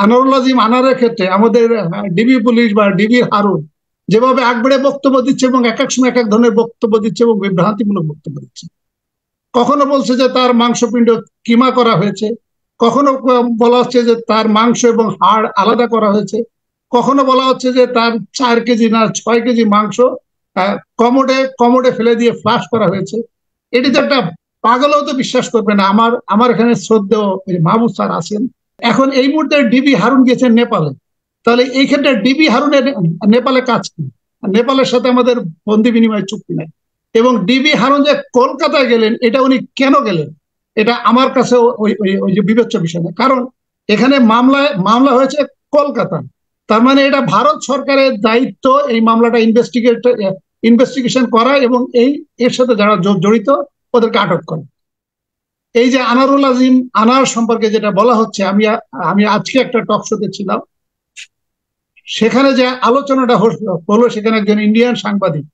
আনোয়ারুল আজিম আনারের ক্ষেত্রে আমাদের DB police বা ডিবি হারুন যেভাবে আগবেড়ে বক্তব্য দিচ্ছে এবং এক এক সময় এক এক ধরনের বক্তব্য দিচ্ছে এবং বিভ্রান্তিমূলক বক্তব্য দিচ্ছে। কখনো বলছে যে তার মাংসপিণ্ড কিমা করা হয়েছে, কখনো বলা হচ্ছে যে তার মাংস এবং হাড় আলাদা করা হয়েছে, কখনো বলা হচ্ছে যে তার 4 কেজি না 6 কেজি মাংস কমোডে কমোডে ফেলে দিয়ে ফ্লাশ করা হয়েছে। এটি তো একটা পাগলও তো বিশ্বাস করবে না। আমার আমার এখানে শ্রদ্ধেয় মাহবুব স্যার আছেন, এখন এই মুহূর্তে ডিবি হারুন গেছেন নেপালে। তাহলে এই ক্ষেত্রে ডিবি হারুনের নেপালে কাজ কি? নেপালের সাথে আমাদের বন্দি বিনিময় চুক্তি নাই। এবং ডিবি হারুন যে কলকাতায় গেলেন, এটা উনি কেন গেলেন, এটা আমার কাছে ওই ওই ওই যে বিবেচ্য বিষয় না। কারণ এখানে মামলা হয়েছে কলকাতা, তার মানে এটা ভারত সরকারের দায়িত্ব এই মামলাটা ইনভেস্টিগেশন করা এবং এর সাথে যারা জড়িত ওদেরকে আটক করা। এই যে আনারুল আজিম আনার সম্পর্কে যেটা বলা হচ্ছে, আমি আজকে একটা টক শোতে ছিলাম, সেখানে যে আলোচনাটা হলো সেখানে একজন ইন্ডিয়ান সাংবাদিক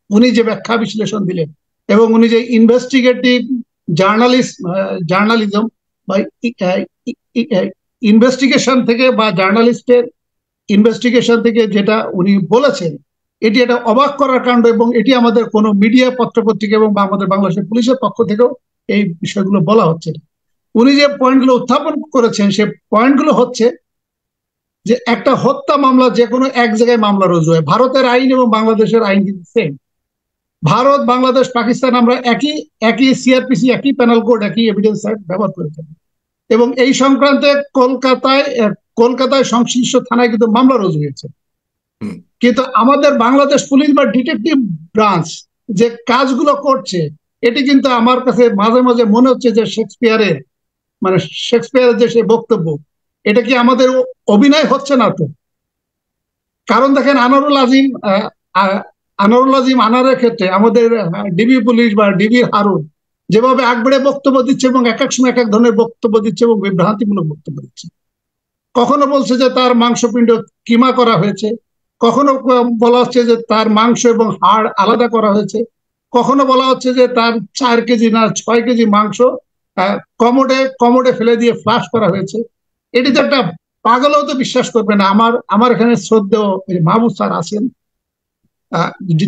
উনি যে ব্যাখ্যা বিশ্লেষণ দিলেন এবং উনি যে ইনভেস্টিগেটিভ জার্নালিজম বা ইনভেস্টিগেশন থেকে বা জার্নালিস্টের ইনভেস্টিগেশন থেকে যেটা উনি বলেছেন, এটি একটা অবাক করার কাণ্ড। এবং এটি আমাদের কোনো মিডিয়া পত্রপত্রিকা এবং আমাদের বাংলাদেশের পুলিশের পক্ষ থেকেও এই বিষয়গুলো বলা হচ্ছে। উনি যে পয়েন্টগুলো উত্থাপন করেছেন সে পয়েন্টগুলো হচ্ছে যে একটা হত্যা মামলা যে কোনো এক জায়গায় মামলা রুজু হয়, ভারতের আইন এবং বাংলাদেশের আইন কিন্তু সেম। ভারত, বাংলাদেশ, পাকিস্তান আমরা একই একই সিআরপিসি, একই প্যানাল কোড, একই এভিডেন্স অ্যাক্ট ব্যবহার করে থাকি এবং এই সংক্রান্তে কলকাতায় সংশ্লিষ্ট থানায় কিন্তু মামলা রুজু হয়েছে। কিন্তু আমাদের বাংলাদেশ পুলিশ বা ডিটেকটিভ ব্রাঞ্চ যে কাজগুলো করছে, এটি কিন্তু আমার কাছে মাঝে মাঝে মনে হচ্ছে যে শেক্সপিয়ারের যে সে বক্তব্য, এটা কি আমাদের অভিনয় হচ্ছে না তো? কারণ দেখেন আনোয়ারুল আজিম আনারের ক্ষেত্রে আমাদের ডিবি পুলিশ বা ডিবি হারুন যেভাবে আগবেড়ে বক্তব্য দিচ্ছে এবং এক এক সময় এক এক ধরনের বক্তব্য দিচ্ছে এবং বিভ্রান্তিমূলক বক্তব্য দিচ্ছে। কখনো বলছে যে তার মাংসপিণ্ড কিমা করা হয়েছে, কখনো বলা হচ্ছে যে তার মাংস এবং হাড় আলাদা করা হয়েছে, কখনো বলা হচ্ছে যে তার 4 কেজি না 6 কেজি মাংস কমোডে কমোডে ফেলে দিয়ে ফ্লাশ করা হয়েছে। এটি তো একটা পাগলও তো বিশ্বাস করবে না। আমার এখানে শ্রদ্ধেয় মাহবুব স্যার আছেন,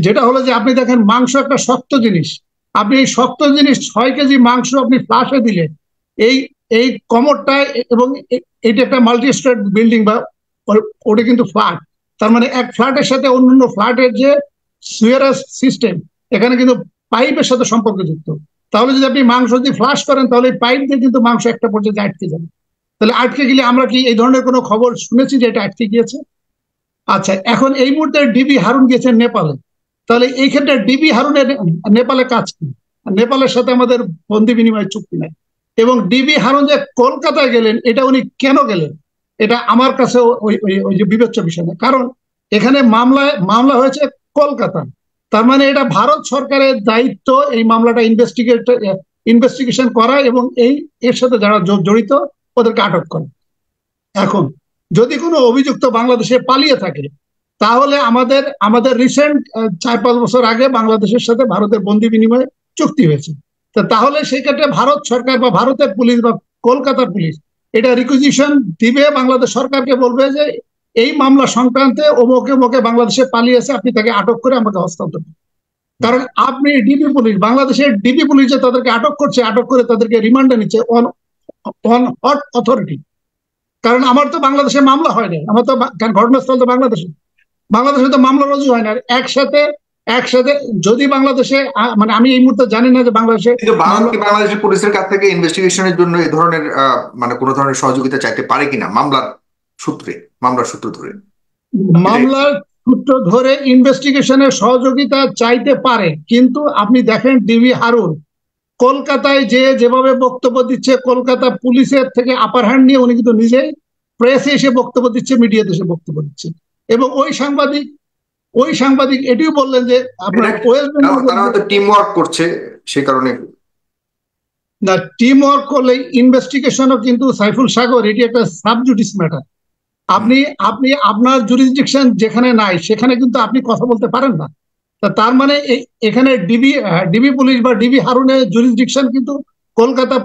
যেটা হলো যে আপনি দেখেন মাংস একটা শক্ত জিনিস, আপনি এই শক্ত জিনিস 6 কেজি মাংস আপনি ফ্লাশে দিলে এই এই কমোডটায়, এবং এটা একটা মাল্টি স্টোরেড বিল্ডিং বা ওটা কিন্তু ফ্ল্যাট, তার মানে এক ফ্ল্যাটের সাথে অন্যান্য ফ্ল্যাটের যে সুয়ারেজ সিস্টেম এখানে কিন্তু পাইপের সাথে সম্পর্কযুক্ত। তাহলে যদি আপনি মাংস যদি ফ্লাশ করেন তাহলে পাইপ দিয়ে কিন্তু মাংস একটা পর্যায়ে আটকে যাবে। তাহলে আটকে গেলে আমরা কি এই ধরনের কোনো খবর শুনেছি যে এটা আটকে গিয়েছে? আচ্ছা, এখন এই মুহূর্তে ডিবি হারুন গেছেন নেপালে। তাহলে এই ক্ষেত্রে ডিবি হারুনের নেপালে কাজ কি? নেপালের সাথে আমাদের বন্দি বিনিময় চুক্তি নাই। এবং ডিবি হারুন যে কলকাতায় গেলেন, এটা উনি কেন গেলেন, এটা আমার কাছে ওই যে বিবেচ্য বিষয় না। কারণ এখানে মামলা হয়েছে কলকাতা, তার মানে এটা ভারত সরকারের দায়িত্ব এই মামলাটা ইনভেস্টিগেশন করা এবং এর সাথে যারা জড়িত ওদেরকে আটক করা। এখন যদি কোনো অভিযুক্ত বাংলাদেশে পালিয়ে থাকে, তাহলে আমাদের রিসেন্ট 4-5 বছর আগে বাংলাদেশের সাথে ভারতের বন্দি বিনিময় চুক্তি হয়েছে। তাহলে সেই ক্ষেত্রে ভারত সরকার বা ভারতের পুলিশ বা কলকাতার পুলিশ এটা রিকুইজিশন দিবে বাংলাদেশ সরকারকে, বলবে যে এই মামলা সংক্রান্তে অমুকে অমুকে বাংলাদেশে পালিয়েছে, আপনি তাকে আটক করে আমাকে হস্তান্তর করুন। কারণ আপনি ডিবি পুলিশ, বাংলাদেশের ডিবি পুলিশ যে তাদেরকে আটক করছে, আটক করে তাদেরকে রিমান্ডে নিচ্ছে অন হট অথরিটি। কারণ আমার তো বাংলাদেশে মামলা হয় না, আমার তো ঘটনাস্থল তো বাংলাদেশে তো মামলা রুজু হয় না। একসাথে যদি বাংলাদেশে মানে আমি এই মুহূর্তে জানি না যে বাংলাদেশে বাংলাদেশের পুলিশের কাছ থেকে ইনভেস্টিগেশনের জন্য এই ধরনের মানে কোনো ধরনের সহযোগিতা চাইতে পারে কিনা মামলার সূত্র ধরে ইনভেস্টিগেশনের সহযোগিতা চাইতে পারে। কিন্তু আপনি দেখেন ডিবি হারুন কলকাতায় যেভাবে বক্তব্য দিচ্ছে, কলকাতা পুলিশের থেকে আপার হ্যান্ড নিয়ে উনি কিন্তু নিজেই প্রেসে এসে বক্তব্য দিচ্ছে, মিডিয়াতে এসে বক্তব্য দিচ্ছে। এবং ওই সাংবাদিক এটিও বললেন যে আপনার ওয়েস্ট বেঙ্গল টিম ওয়ার্ক করছে, সে কারণে না, টিম ওয়ার্ক করলে ইনভেস্টিগেশনও কিন্তু সাইফুল সাগর এটি একটা সাবজুডিস ম্যাটার। আপনি আপনার জুরিসডিকশন যেখানে নাই সেখানে কিন্তু আপনি কথা বলতে পারেন না। তার মানে এখানে ডিবি পুলিশ বা ডিবি হারুনের জুরিসডিকশন কিন্তু কলকাতা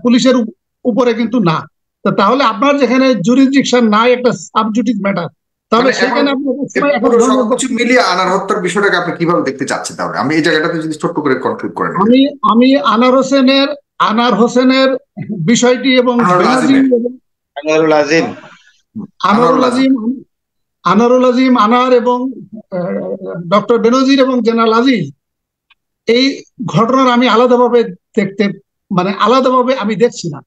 পুলিশের উপরে কিন্তু না। তো তাহলে আপনার যেখানে জুরিসডিকশন নাই, একটা সাবজুডিস ম্যাটার, তাহলে মানে এখন সেখানে আপনি সবসময় এক এক পুরো ধরনের সবকিছু মিলিয়ে আনার হত্যার বিষয়টাকে আপনি কিভাবে দেখতে চাচ্ছেন? তাহলে আমি এই জায়গাটাতে যদি ছোট্ট করে কনক্লুড করে নিতে। আমি আমি আনার হোসেনের বিষয়টি এবং আনোয়ারুল বেনজির আজিমের। এবং আনোয়ারুল আজিম। আনোয়ারুল আজিম আনার এবং ডক্টর বেনজির এবং জেনারেল আজিজ, এই ঘটনার আমি আলাদাভাবে দেখতে, মানে আলাদাভাবে আমি দেখছি না।